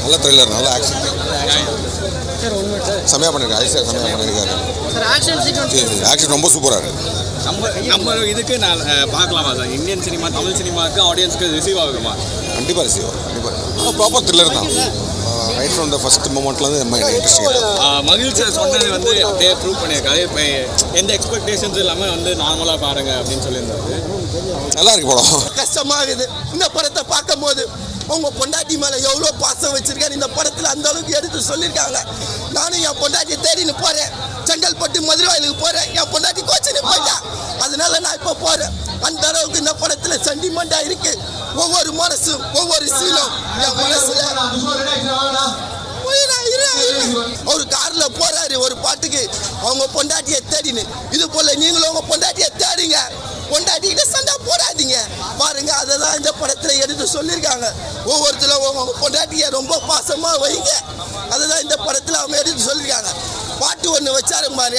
நல்ல த்ரில்லர், நல்ல ஆக்ஷன். செமையாக பண்ணியிருக்காரு. ஐஸ்வர் செமையாக பண்ணியிருக்காரு. ஆக்ஷன் ரொம்ப சூப்பராக இருக்குது. நம்ம இதுக்கு நான் பார்க்கலாமா சார்? இந்தியன் சினிமா, தமிழ் சினிமாவுக்கு ஆடியன்ஸ்க்கு ரிசீவ் ஆகுமா? கண்டிப்பாக ரிசீவ் ஆகும். கண்டிப்பாக ப்ராப்பர் த்ரில்லர் தான். ரைட் ஃப்ரம் த ஃபர்ஸ்ட் மூமெண்ட்லேருந்து ரொம்ப இன்ட்ரெஸ்டிங்காக. மகிழ் சார் சொன்னது வந்து அப்படியே ப்ரூவ் பண்ணியிருக்காரு. இப்போ எந்த எக்ஸ்பெக்டேஷன்ஸ் இல்லாமல் வந்து நார்மலாக பாருங்க அப்படின்னு சொல்லியிருந்தாரு. நல்லா இருக்கு படம். கஷ்டமாகுது இந்த படத்தை பார்க்கும் போது. உங்கள் பொண்டாட்டி மேலே எவ்வளோ பாசம் வச்சுருக்கேன் இந்த படத்தில் அந்த அளவுக்கு எடுத்து சொல்லியிருக்காங்க. நானும் என் பொண்டாட்டியை தேடின்னு போகிறேன். செங்கல்பட்டு மதுரவாயிலுக்கு போகிறேன். என் பொண்டாட்டி கோச்சின்னு போயிட்டேன். அதனால நான் இப்போ போகிறேன். அந்த அளவுக்கு இந்த படத்தில் சென்டிமெண்ட்டாக இருக்கு. ஒவ்வொரு மனசும் ஒவ்வொரு சீனும் என் மனசுல. ஒரு கார்ல போறாரு ஒரு பாட்டுக்கு, அவங்க பொண்டாட்டியை தேடின்னு. இது போல நீங்களும் உங்க பொண்டாட்டியை தேடுங்க. பொண்டாட்டிகிட்ட சண்டை போடாதீங்க. பாருங்க, அதை தான் இந்த படத்துல எடுத்து சொல்லியிருக்காங்க. ஒவ்வொருத்தரும் உங்க பொண்டாட்டியை ரொம்ப பாசமா வைங்க. அதை தான் இந்த படத்துல அவங்க எடுத்து சொல்லியிருக்காங்க. பாட்டு ஒன்று வச்சாரு பாருங்க.